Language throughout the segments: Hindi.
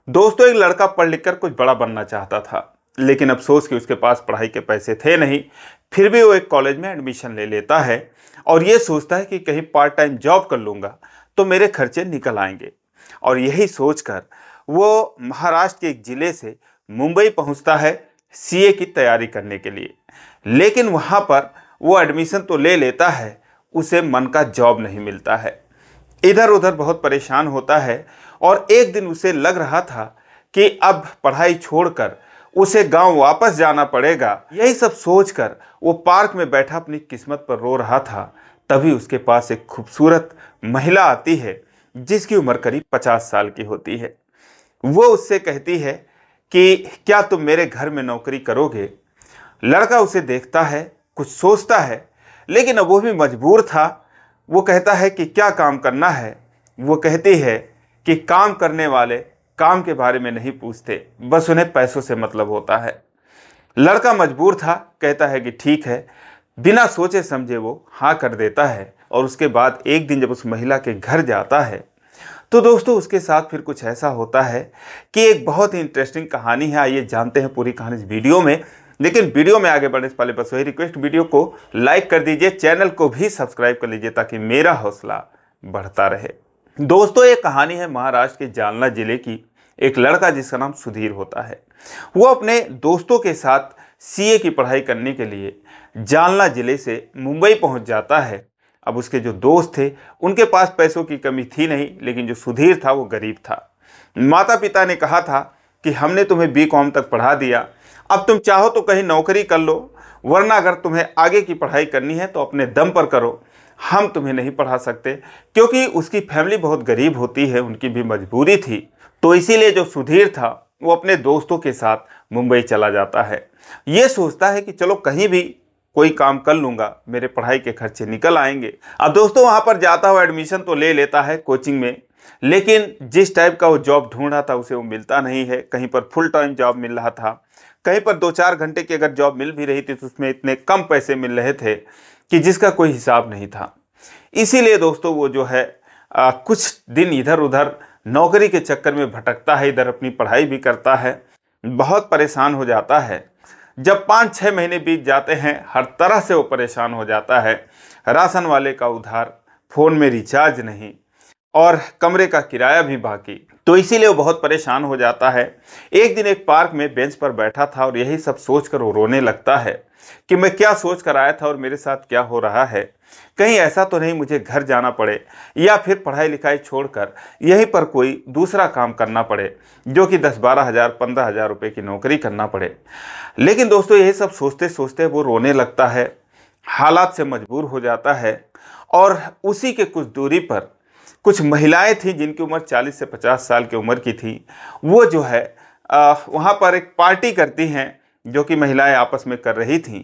दोस्तों, एक लड़का पढ़ लिख कर कुछ बड़ा बनना चाहता था, लेकिन अफसोस कि उसके पास पढ़ाई के पैसे थे नहीं। फिर भी वो एक कॉलेज में एडमिशन ले लेता है और ये सोचता है कि कहीं पार्ट टाइम जॉब कर लूँगा तो मेरे खर्चे निकल आएंगे। और यही सोचकर वो महाराष्ट्र के एक ज़िले से मुंबई पहुंचता है सीए की तैयारी करने के लिए। लेकिन वहाँ पर वो एडमिशन तो ले लेता है, उसे मन का जॉब नहीं मिलता है। इधर उधर बहुत परेशान होता है और एक दिन उसे लग रहा था कि अब पढ़ाई छोड़कर उसे गांव वापस जाना पड़ेगा। यही सब सोचकर वो पार्क में बैठा अपनी किस्मत पर रो रहा था। तभी उसके पास एक खूबसूरत महिला आती है जिसकी उम्र करीब 50 साल की होती है। वो उससे कहती है कि क्या तुम मेरे घर में नौकरी करोगे। लड़का उसे देखता है, कुछ सोचता है, लेकिन अब वो भी मजबूर था। वो कहता है कि क्या काम करना है। वो कहती है कि काम करने वाले काम के बारे में नहीं पूछते, बस उन्हें पैसों से मतलब होता है। लड़का मजबूर था, कहता है कि ठीक है। बिना सोचे समझे वो हाँ कर देता है। और उसके बाद एक दिन जब उस महिला के घर जाता है तो दोस्तों उसके साथ फिर कुछ ऐसा होता है कि एक बहुत ही इंटरेस्टिंग कहानी है। आइए जानते हैं पूरी कहानी इस वीडियो में। लेकिन वीडियो में आगे बढ़ने से पहले बस वही रिक्वेस्ट, वीडियो को लाइक कर दीजिए, चैनल को भी सब्सक्राइब कर लीजिए ताकि मेरा हौसला बढ़ता रहे। दोस्तों, ये कहानी है महाराष्ट्र के जालना जिले की। एक लड़का जिसका नाम सुधीर होता है, वो अपने दोस्तों के साथ सीए की पढ़ाई करने के लिए जालना जिले से मुंबई पहुंच जाता है। अब उसके जो दोस्त थे उनके पास पैसों की कमी थी नहीं, लेकिन जो सुधीर था वो गरीब था। माता पिता ने कहा था कि हमने तुम्हें बीकॉम तक पढ़ा दिया, अब तुम चाहो तो कहीं नौकरी कर लो, वरना अगर तुम्हें आगे की पढ़ाई करनी है तो अपने दम पर करो, हम तुम्हें नहीं पढ़ा सकते। क्योंकि उसकी फैमिली बहुत गरीब होती है, उनकी भी मजबूरी थी। तो इसीलिए जो सुधीर था वो अपने दोस्तों के साथ मुंबई चला जाता है। ये सोचता है कि चलो कहीं भी कोई काम कर लूँगा, मेरे पढ़ाई के खर्चे निकल आएंगे। अब दोस्तों वहाँ पर जाता हुआ एडमिशन तो ले लेता है कोचिंग में, लेकिन जिस टाइप का वो जॉब ढूंढ रहा था उसे वो मिलता नहीं है। कहीं पर फुल टाइम जॉब मिल रहा था, कहीं पर 2-4 घंटे की अगर जॉब मिल भी रही थी तो उसमें इतने कम पैसे मिल रहे थे कि जिसका कोई हिसाब नहीं था। इसीलिए दोस्तों वो जो है कुछ दिन इधर उधर नौकरी के चक्कर में भटकता है, इधर अपनी पढ़ाई भी करता है, बहुत परेशान हो जाता है। जब 5-6 महीने बीत जाते हैं, हर तरह से वो परेशान हो जाता है। राशन वाले का उधार, फ़ोन में रिचार्ज नहीं और कमरे का किराया भी बाकी। तो इसीलिए वो बहुत परेशान हो जाता है। एक दिन एक पार्क में बेंच पर बैठा था और यही सब सोचकर वो रोने लगता है कि मैं क्या सोच कर आया था और मेरे साथ क्या हो रहा है। कहीं ऐसा तो नहीं मुझे घर जाना पड़े या फिर पढ़ाई लिखाई छोड़कर यहीं पर कोई दूसरा काम करना पड़े जो कि 10-12 हज़ार 15 हज़ार रुपये की नौकरी करना पड़े। लेकिन दोस्तों यही सब सोचते सोचते वो रोने लगता है, हालात से मजबूर हो जाता है। और उसी के कुछ दूरी पर कुछ महिलाएं थीं जिनकी उम्र 40 से 50 साल की उम्र की थी। वो जो है वहाँ पर एक पार्टी करती हैं जो कि महिलाएं आपस में कर रही थीं।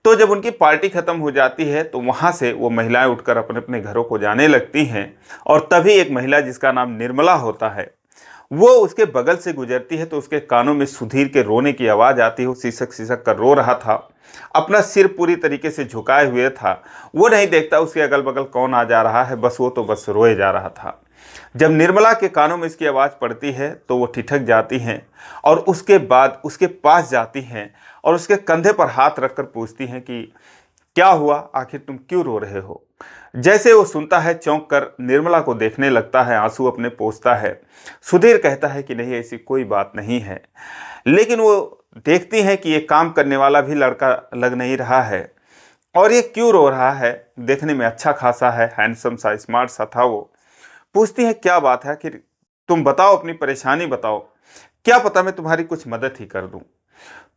तो जब उनकी पार्टी ख़त्म हो जाती है तो वहाँ से वो महिलाएं उठकर अपने अपने घरों को जाने लगती हैं। और तभी एक महिला जिसका नाम निर्मला होता है वो उसके बगल से गुजरती है तो उसके कानों में सुधीर के रोने की आवाज़ आती है। वो सिसक सिसक कर रो रहा था, अपना सिर पूरी तरीके से झुकाए हुए था। वो नहीं देखता उसके अगल बगल कौन आ जा रहा है, बस वो तो बस रोए जा रहा था। जब निर्मला के कानों में इसकी आवाज़ पड़ती है तो वो ठिठक जाती हैं और उसके बाद उसके पास जाती हैं और उसके कंधे पर हाथ रखकर पूछती हैं कि क्या हुआ, आखिर तुम क्यों रो रहे हो। जैसे वो सुनता है चौंक कर निर्मला को देखने लगता है, आंसू अपने पोंछता है। सुधीर कहता है कि नहीं ऐसी कोई बात नहीं है। लेकिन वो देखती हैं कि ये काम करने वाला भी लड़का लग नहीं रहा है और ये क्यों रो रहा है, देखने में अच्छा खासा है, हैंडसम सा, स्मार्ट सा था। वो पूछती है क्या बात है, कि तुम बताओ, अपनी परेशानी बताओ, क्या पता मैं तुम्हारी कुछ मदद ही कर दूं।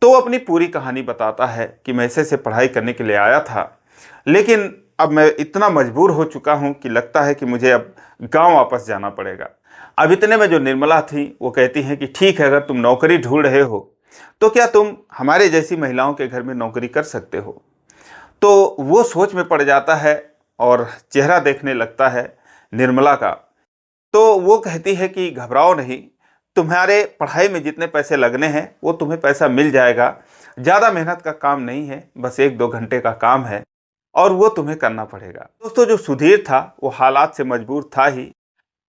तो वो अपनी पूरी कहानी बताता है कि मैं ऐसे से पढ़ाई करने के लिए आया था, लेकिन अब मैं इतना मजबूर हो चुका हूँ कि लगता है कि मुझे अब गांव वापस जाना पड़ेगा। अब इतने में जो निर्मला थी वो कहती हैं कि ठीक है, अगर तुम नौकरी ढूंढ रहे हो तो क्या तुम हमारे जैसी महिलाओं के घर में नौकरी कर सकते हो। तो वो सोच में पड़ जाता है और चेहरा देखने लगता है निर्मला का। तो वो कहती है कि घबराओ नहीं, तुम्हारे पढ़ाई में जितने पैसे लगने हैं वो तुम्हें पैसा मिल जाएगा। ज़्यादा मेहनत का काम नहीं है, बस 1-2 घंटे का काम है और वो तुम्हें करना पड़ेगा। दोस्तों जो सुधीर था वो हालात से मजबूर था ही,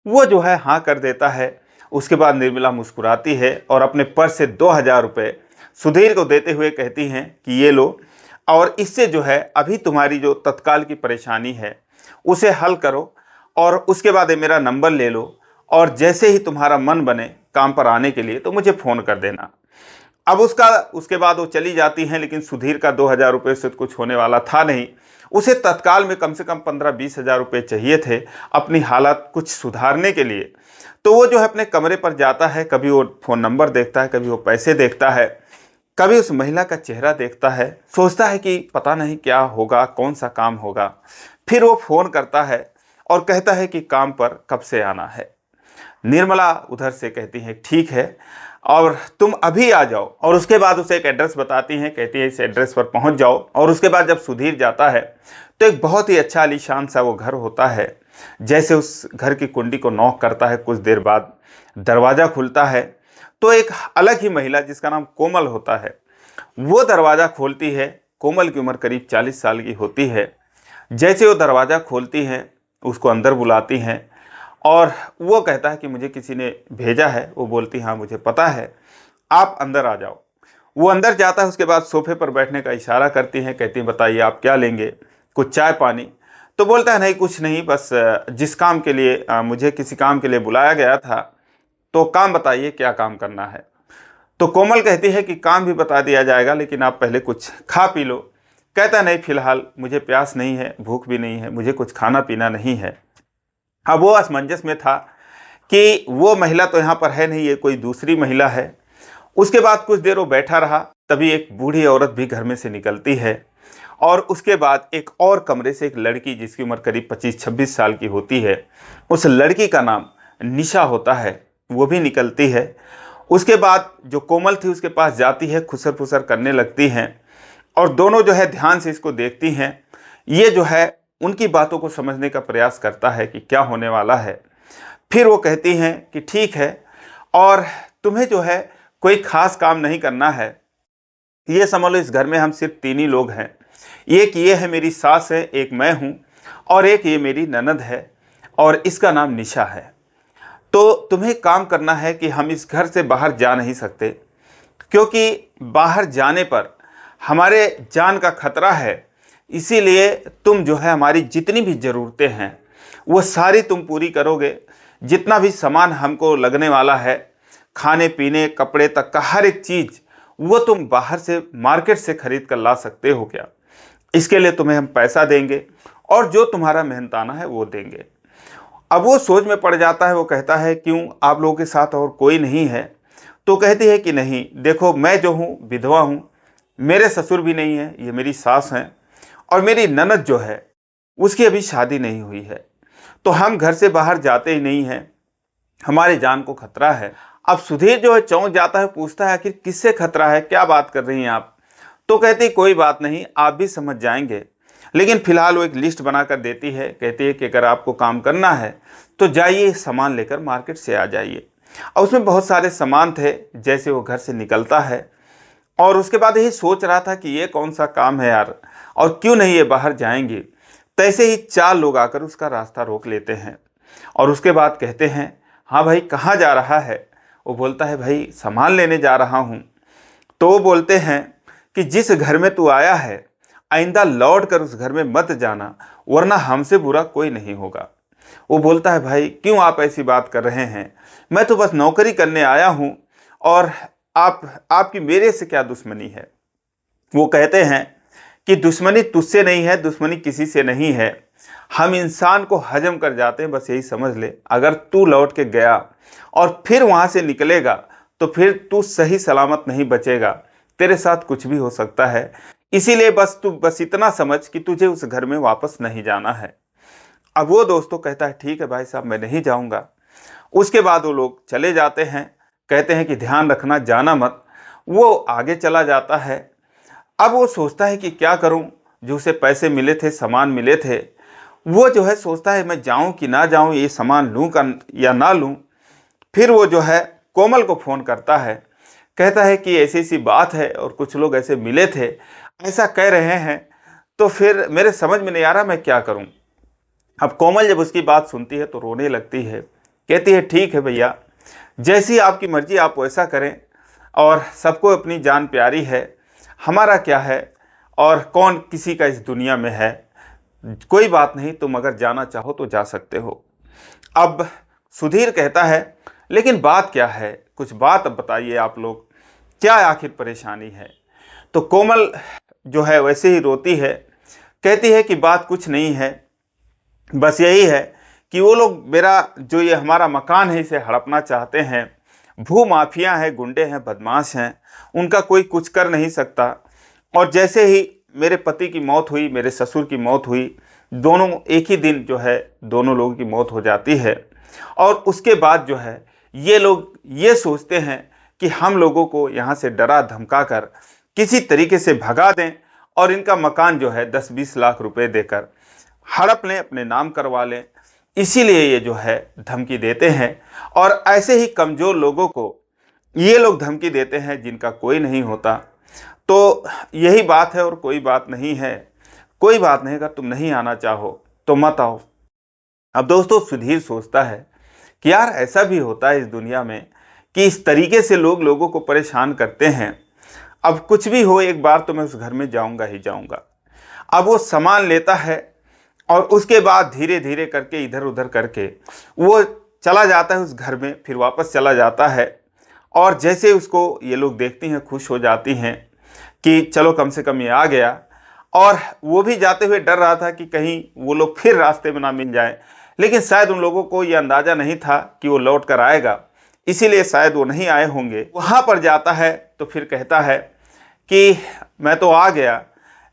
वो जो है हाँ कर देता है। उसके बाद निर्मला मुस्कुराती है और अपने पर्स से 2000 रुपये सुधीर को देते हुए कहती हैं कि ये लो, और इससे जो है अभी तुम्हारी जो तत्काल की परेशानी है उसे हल करो, और उसके बाद ये मेरा नंबर ले लो, और जैसे ही तुम्हारा मन बने काम पर आने के लिए तो मुझे फ़ोन कर देना। अब उसके बाद वो चली जाती हैं, लेकिन सुधीर का 2000 रुपये से कुछ होने वाला था नहीं। उसे तत्काल में कम से कम 15-20 हज़ार रुपये चाहिए थे अपनी हालत कुछ सुधारने के लिए। तो वो जो है अपने कमरे पर जाता है, कभी वो फ़ोन नंबर देखता है, कभी वो पैसे देखता है, कभी उस महिला का चेहरा देखता है, सोचता है कि पता नहीं क्या होगा, कौन सा काम होगा। फिर वो फ़ोन करता है और कहता है कि काम पर कब से आना है। निर्मला उधर से कहती है ठीक है और तुम अभी आ जाओ, और उसके बाद उसे एक एड्रेस बताती हैं, कहती है इस एड्रेस पर पहुंच जाओ। और उसके बाद जब सुधीर जाता है तो एक बहुत ही अच्छा आलीशान सा वो घर होता है। जैसे उस घर की कुंडी को नॉक करता है, कुछ देर बाद दरवाज़ा खुलता है तो एक अलग ही महिला जिसका नाम कोमल होता है वो दरवाज़ा खोलती है। कोमल की उम्र करीब 40 साल की होती है। जैसे वो दरवाज़ा खोलती हैं उसको अंदर बुलाती हैं और वो कहता है कि मुझे किसी ने भेजा है। वो बोलती हाँ मुझे पता है, आप अंदर आ जाओ। वो अंदर जाता है, उसके बाद सोफे पर बैठने का इशारा करती हैं, कहती हैं बताइए आप क्या लेंगे, कुछ चाय पानी। तो बोलता है नहीं कुछ नहीं, बस जिस काम के लिए मुझे किसी काम के लिए बुलाया गया था, तो काम बताइए क्या काम करना है। तो कोमल कहती है कि काम भी बता दिया जाएगा, लेकिन आप पहले कुछ खा पी लो। कहता नहीं फिलहाल मुझे प्यास नहीं है, भूख भी नहीं है, मुझे कुछ खाना पीना नहीं है। अब वो असमंजस में था कि वो महिला तो यहाँ पर है नहीं, ये कोई दूसरी महिला है। उसके बाद कुछ देर वो बैठा रहा, तभी एक बूढ़ी औरत भी घर में से निकलती है और उसके बाद एक और कमरे से एक लड़की जिसकी उम्र करीब 25-26 साल की होती है, उस लड़की का नाम निशा होता है, वो भी निकलती है। उसके बाद जो कोमल थी उसके पास जाती है, खुसर फुसर करने लगती हैं और दोनों जो है ध्यान से इसको देखती हैं। ये जो है उनकी बातों को समझने का प्रयास करता है कि क्या होने वाला है। फिर वो कहती हैं कि ठीक है, और तुम्हें जो है कोई ख़ास काम नहीं करना है। ये समझ लो इस घर में हम सिर्फ 3 ही लोग हैं, एक ये है मेरी सास है, एक मैं हूँ और एक ये मेरी ननद है और इसका नाम निशा है। तो तुम्हें काम करना है कि हम इस घर से बाहर जा नहीं सकते, क्योंकि बाहर जाने पर हमारे जान का खतरा है। इसीलिए तुम जो है हमारी जितनी भी ज़रूरतें हैं वो सारी तुम पूरी करोगे। जितना भी सामान हमको लगने वाला है, खाने पीने कपड़े तक का हर एक चीज़, वो तुम बाहर से मार्केट से खरीद कर ला सकते हो क्या। इसके लिए तुम्हें हम पैसा देंगे और जो तुम्हारा मेहनताना है वो देंगे। अब वो सोच में पड़ जाता है। वो कहता है क्यों, आप लोगों के साथ और कोई नहीं है। तो कहती है कि नहीं, देखो मैं जो हूँ विधवा हूँ, मेरे ससुर भी नहीं है, ये मेरी सास हैं, और मेरी ननद जो है उसकी अभी शादी नहीं हुई है। तो हम घर से बाहर जाते ही नहीं हैं, हमारे जान को खतरा है। अब सुधीर जो है चौंक जाता है, पूछता है आखिर किससे खतरा है, क्या बात कर रही हैं आप। तो कहती कोई बात नहीं, आप भी समझ जाएंगे। लेकिन फिलहाल वो एक लिस्ट बनाकर देती है, कहती है कि अगर आपको काम करना है तो जाइए सामान लेकर मार्केट से आ जाइए। और उसमें बहुत सारे सामान थे। जैसे वो घर से निकलता है और उसके बाद यही सोच रहा था कि ये कौन सा काम है यार, और क्यों नहीं ये बाहर जाएंगे। तैसे ही 4 लोग आकर उसका रास्ता रोक लेते हैं और उसके बाद कहते हैं हाँ भाई कहाँ जा रहा है। वो बोलता है भाई सामान लेने जा रहा हूँ। तो वो बोलते हैं कि जिस घर में तू आया है आइंदा लौट कर उस घर में मत जाना, वरना हमसे बुरा कोई नहीं होगा। वो बोलता है भाई क्यों आप ऐसी बात कर रहे हैं, मैं तो बस नौकरी करने आया हूँ और आपकी मेरे से क्या दुश्मनी है। वो कहते हैं कि दुश्मनी तुझसे नहीं है, दुश्मनी किसी से नहीं है, हम इंसान को हजम कर जाते हैं, बस यही समझ ले। अगर तू लौट के गया और फिर वहाँ से निकलेगा तो फिर तू सही सलामत नहीं बचेगा, तेरे साथ कुछ भी हो सकता है। इसीलिए तू बस इतना समझ कि तुझे उस घर में वापस नहीं जाना है। अब वो दोस्तों कहता है ठीक है भाई साहब मैं नहीं जाऊँगा। उसके बाद वो लोग चले जाते हैं, कहते हैं कि ध्यान रखना जाना मत। वो आगे चला जाता है। अब वो सोचता है कि क्या करूं, जो उसे पैसे मिले थे, सामान मिले थे, वो जो है सोचता है मैं जाऊं कि ना जाऊं, ये सामान लूं या ना लूं। फिर वो जो है कोमल को फ़ोन करता है, कहता है कि ऐसी ऐसी बात है और कुछ लोग ऐसे मिले थे, ऐसा कह रहे हैं, तो फिर मेरे समझ में नहीं आ रहा मैं क्या करूं। अब कोमल जब उसकी बात सुनती है तो रोने लगती है, कहती है ठीक है भैया, जैसी आपकी मर्जी आप वैसा करें, और सबको अपनी जान प्यारी है, हमारा क्या है और कौन किसी का इस दुनिया में है, कोई बात नहीं, तुम अगर जाना चाहो तो जा सकते हो। अब सुधीर कहता है लेकिन बात क्या है, कुछ बात अब बताइए आप लोग, क्या आखिर परेशानी है। तो कोमल जो है वैसे ही रोती है, कहती है कि बात कुछ नहीं है, बस यही है कि वो लोग मेरा जो ये हमारा मकान है इसे हड़पना चाहते हैं। भू माफिया हैं, गुंडे हैं, बदमाश हैं, उनका कोई कुछ कर नहीं सकता। और जैसे ही मेरे पति की मौत हुई, मेरे ससुर की मौत हुई, दोनों एक ही दिन जो है दोनों लोगों की मौत हो जाती है। और उसके बाद जो है ये लोग ये सोचते हैं कि हम लोगों को यहाँ से डरा धमका कर किसी तरीके से भगा दें और इनका मकान जो है 10-20 लाख रुपए देकर हड़प लें, अपने नाम करवा लें। इसीलिए ये जो है धमकी देते हैं। और ऐसे ही कमज़ोर लोगों को ये लोग धमकी देते हैं जिनका कोई नहीं होता। तो यही बात है और कोई बात नहीं है। कोई बात नहीं, अगर तुम नहीं आना चाहो तो मत आओ। अब दोस्तों सुधीर सोचता है कि यार ऐसा भी होता है इस दुनिया में कि इस तरीके से लोग लोगों को परेशान करते हैं। अब कुछ भी हो, एक बार तो मैं उस घर में जाऊंगा ही जाऊंगा। अब वो सामान लेता है और उसके बाद धीरे धीरे करके इधर उधर करके वो चला जाता है उस घर में, फिर वापस चला जाता है। और जैसे उसको ये लोग देखती हैं खुश हो जाती हैं कि चलो कम से कम ये आ गया। और वो भी जाते हुए डर रहा था कि कहीं वो लोग फिर रास्ते में ना मिल जाए, लेकिन शायद उन लोगों को ये अंदाज़ा नहीं था कि वो लौट कर आएगा, इसीलिए शायद वो नहीं आए होंगे। वहाँ पर जाता है तो फिर कहता है कि मैं तो आ गया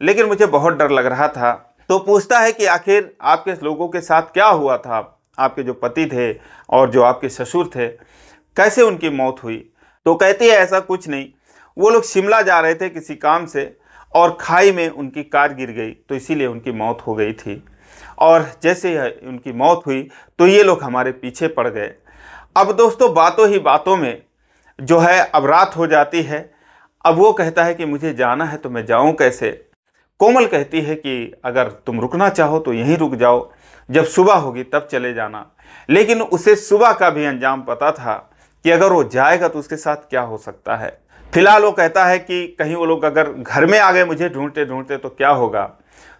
लेकिन मुझे बहुत डर लग रहा था। तो पूछता है कि आखिर आपके लोगों के साथ क्या हुआ था, आपके जो पति थे और जो आपके ससुर थे, कैसे उनकी मौत हुई। तो कहती है ऐसा कुछ नहीं, वो लोग शिमला जा रहे थे किसी काम से और खाई में उनकी कार गिर गई तो इसीलिए उनकी मौत हो गई थी। और जैसे ही उनकी मौत हुई तो ये लोग हमारे पीछे पड़ गए। अब दोस्तों बातों ही बातों में जो है अब रात हो जाती है। अब वो कहता है कि मुझे जाना है तो मैं जाऊं कैसे। कोमल कहती है कि अगर तुम रुकना चाहो तो यहीं रुक जाओ, जब सुबह होगी तब चले जाना। लेकिन उसे सुबह का भी अंजाम पता था कि अगर वो जाएगा तो उसके साथ क्या हो सकता है। फिलहाल वो कहता है कि कहीं वो लोग अगर घर में आ गए मुझे ढूंढते ढूंढते तो क्या होगा।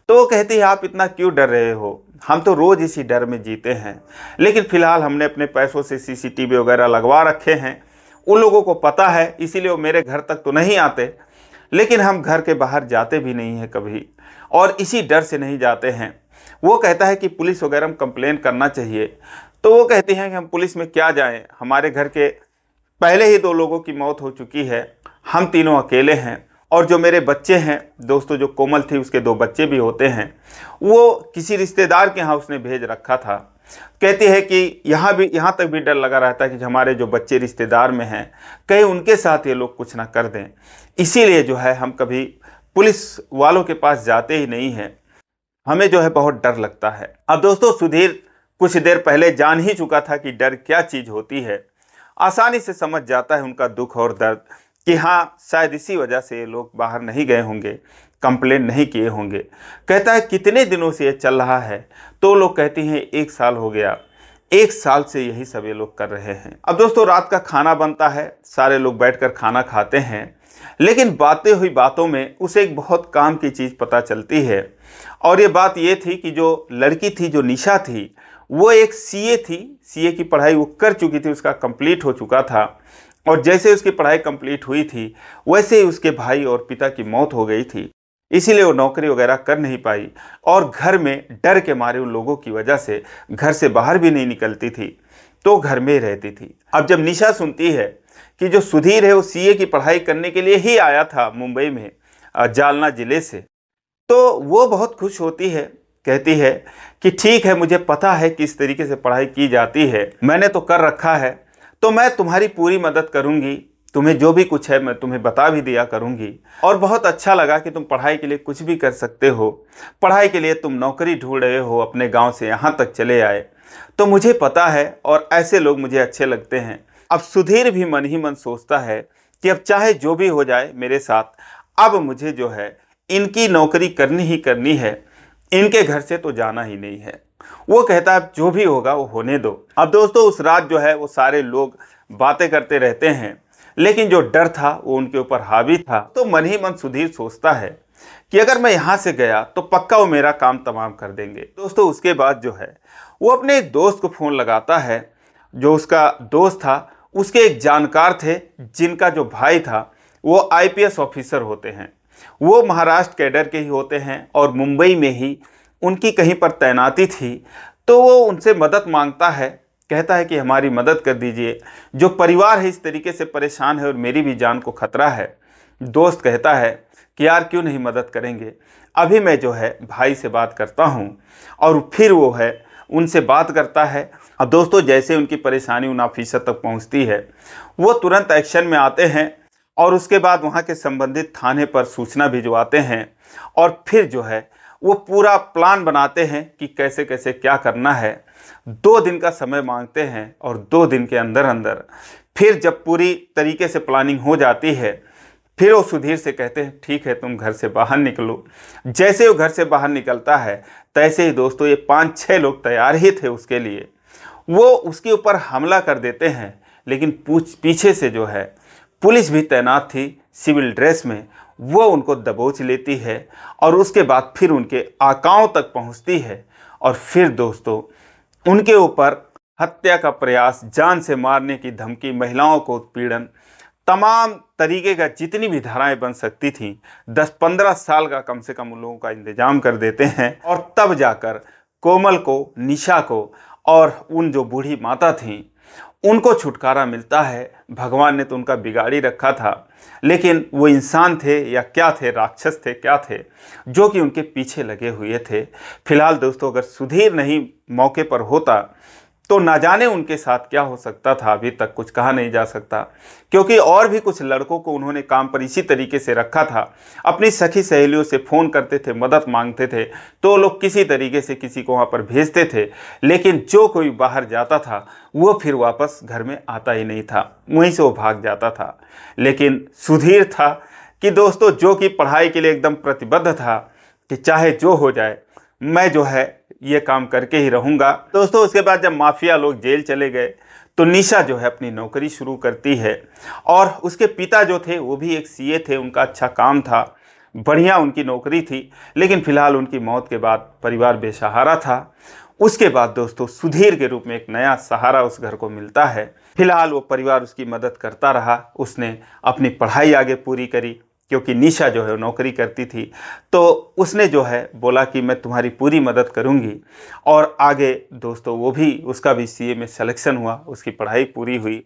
तो वो कहती है आप इतना क्यों डर रहे हो, हम तो रोज़ इसी डर में जीते हैं। लेकिन फ़िलहाल हमने अपने पैसों से सीसीटीवी वगैरह लगवा रखे हैं, उन लोगों को पता है, इसीलिए वो मेरे घर तक तो नहीं आते, लेकिन हम घर के बाहर जाते भी नहीं हैं कभी, और इसी डर से नहीं जाते हैं। वो कहता है कि पुलिस वगैरह में कंप्लेन करना चाहिए। तो वो कहती हैं कि हम पुलिस में क्या जाएं, हमारे घर के पहले ही 2 लोगों की मौत हो चुकी है, हम तीनों अकेले हैं। और जो मेरे बच्चे हैं दोस्तों, जो कोमल थी उसके 2 बच्चे भी होते हैं, वो किसी रिश्तेदार के यहाँ उसने भेज रखा था। कहती है कि यहाँ तक भी डर लगा रहता है कि हमारे जो बच्चे रिश्तेदार में हैं कहीं उनके साथ ये लोग कुछ ना कर दें, इसीलिए जो है हम कभी पुलिस वालों के पास जाते ही नहीं हैं, हमें जो है बहुत डर लगता है। अब दोस्तों सुधीर कुछ देर पहले जान ही चुका था कि डर क्या चीज़ होती है, आसानी से समझ जाता है उनका दुख और दर्द कि हाँ शायद इसी वजह से ये लोग बाहर नहीं गए होंगे, कंप्लेन नहीं किए होंगे। कहता है कितने दिनों से ये चल रहा है। तो लोग कहती हैं 1 साल हो गया, 1 साल से यही सब ये लोग कर रहे हैं। अब दोस्तों रात का खाना बनता है, सारे लोग बैठकर खाना खाते हैं, लेकिन बातें हुई बातों में उसे एक बहुत काम की चीज़ पता चलती है। और ये बात ये थी कि जो लड़की थी, जो निशा थी, वो एक सीए थी, सीए की पढ़ाई वो कर चुकी थी, उसका कंप्लीट हो चुका था। और जैसे उसकी पढ़ाई कंप्लीट हुई थी वैसे ही उसके भाई और पिता की मौत हो गई थी, इसीलिए वो नौकरी वगैरह कर नहीं पाई और घर में डर के मारे उन लोगों की वजह से घर से बाहर भी नहीं निकलती थी, तो घर में ही रहती थी। अब जब निशा सुनती है कि जो सुधीर है वो सीए की पढ़ाई करने के लिए ही आया था मुंबई में जालना ज़िले से, तो वो बहुत खुश होती है। कहती है कि ठीक है, मुझे पता है किस तरीके से पढ़ाई की जाती है, मैंने तो कर रखा है, तो मैं तुम्हारी पूरी मदद करूंगी, तुम्हें जो भी कुछ है मैं तुम्हें बता भी दिया करूंगी। और बहुत अच्छा लगा कि तुम पढ़ाई के लिए कुछ भी कर सकते हो, पढ़ाई के लिए तुम नौकरी ढूंढ रहे हो, अपने गांव से यहाँ तक चले आए, तो मुझे पता है और ऐसे लोग मुझे अच्छे लगते हैं। अब सुधीर भी मन ही मन सोचता है कि अब चाहे जो भी हो जाए मेरे साथ, अब मुझे जो है इनकी नौकरी करनी ही करनी है, इनके घर से तो जाना ही नहीं है। वो कहता है जो भी होगा वो होने दो। अब दोस्तों उस रात जो है वो सारे लोग बातें करते रहते हैं, लेकिन जो डर था वो उनके ऊपर हावी था। तो मन ही मन सुधीर सोचता है कि अगर मैं यहाँ से गया तो पक्का वो मेरा काम तमाम कर देंगे। दोस्तों उसके बाद जो है वो अपने एक दोस्त को फ़ोन लगाता है। जो उसका दोस्त था उसके एक जानकार थे, जिनका जो भाई था वो आईपीएस ऑफिसर होते हैं। वो महाराष्ट्र कैडर के ही होते हैं और मुंबई में ही उनकी कहीं पर तैनाती थी। तो वो उनसे मदद मांगता है, कहता है कि हमारी मदद कर दीजिए, जो परिवार है इस तरीके से परेशान है और मेरी भी जान को खतरा है। दोस्त कहता है कि यार क्यों नहीं मदद करेंगे, अभी मैं जो है भाई से बात करता हूँ। और फिर वो है उनसे बात करता है। अब दोस्तों जैसे उनकी परेशानी उन ऑफिसर तक पहुँचती है, वो तुरंत एक्शन में आते हैं और उसके बाद वहाँ के संबंधित थाने पर सूचना भिजवाते हैं। और फिर जो है वो पूरा प्लान बनाते हैं कि कैसे कैसे क्या करना है। 2 दिन का समय मांगते हैं और 2 दिन के अंदर अंदर फिर जब पूरी तरीके से प्लानिंग हो जाती है, फिर वो सुधीर से कहते हैं ठीक है तुम घर से बाहर निकलो। जैसे वो घर से बाहर निकलता है तैसे ही दोस्तों ये 5-6 लोग तैयार ही थे उसके लिए। वो उसके ऊपर हमला कर देते हैं, लेकिन पीछे से जो है पुलिस भी तैनात थी सिविल ड्रेस में, वो उनको दबोच लेती है और उसके बाद फिर उनके आकाओं तक पहुंचती है। और फिर दोस्तों उनके ऊपर हत्या का प्रयास, जान से मारने की धमकी, महिलाओं को उत्पीड़न, तमाम तरीके का जितनी भी धाराएं बन सकती थीं, 10-15 साल का कम से कम उन लोगों का इंतजाम कर देते हैं। और तब जाकर कोमल को, निशा को और उन जो बूढ़ी माता थीं उनको छुटकारा मिलता है। भगवान ने तो उनका बिगाड़ी रखा था, लेकिन वो इंसान थे या क्या थे, राक्षस थे क्या थे, जो कि उनके पीछे लगे हुए थे। फिलहाल दोस्तों अगर सुधीर नहीं मौके पर होता तो ना जाने उनके साथ क्या हो सकता था, अभी तक कुछ कहा नहीं जा सकता। क्योंकि और भी कुछ लड़कों को उन्होंने काम पर इसी तरीके से रखा था। अपनी सखी सहेलियों से फ़ोन करते थे, मदद मांगते थे, तो लोग किसी तरीके से किसी को वहाँ पर भेजते थे, लेकिन जो कोई बाहर जाता था वो फिर वापस घर में आता ही नहीं था, वहीं से वो भाग जाता था। लेकिन सुधीर था कि दोस्तों जो कि पढ़ाई के लिए एकदम प्रतिबद्ध था कि चाहे जो हो जाए मैं जो है ये काम करके ही रहूँगा। दोस्तों उसके बाद जब माफिया लोग जेल चले गए तो निशा जो है अपनी नौकरी शुरू करती है। और उसके पिता जो थे वो भी एक सीए थे, उनका अच्छा काम था, बढ़िया उनकी नौकरी थी, लेकिन फिलहाल उनकी मौत के बाद परिवार बेसहारा था। उसके बाद दोस्तों सुधीर के रूप में एक नया सहारा उस घर को मिलता है। फिलहाल वो परिवार उसकी मदद करता रहा, उसने अपनी पढ़ाई आगे पूरी करी, क्योंकि निशा जो है नौकरी करती थी, तो उसने जो है बोला कि मैं तुम्हारी पूरी मदद करूंगी। और आगे दोस्तों वो भी, उसका भी सीए में सिलेक्शन हुआ, उसकी पढ़ाई पूरी हुई,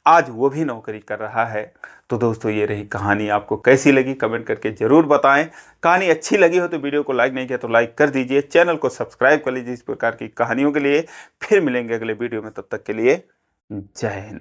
आज वो भी नौकरी कर रहा है। तो दोस्तों ये रही कहानी, आपको कैसी लगी कमेंट करके ज़रूर बताएं। कहानी अच्छी लगी हो तो वीडियो को लाइक नहीं किया तो लाइक कर दीजिए, चैनल को सब्सक्राइब कर लीजिए इस प्रकार की कहानियों के लिए। फिर मिलेंगे अगले वीडियो में, तब तक के लिए जय हिंद।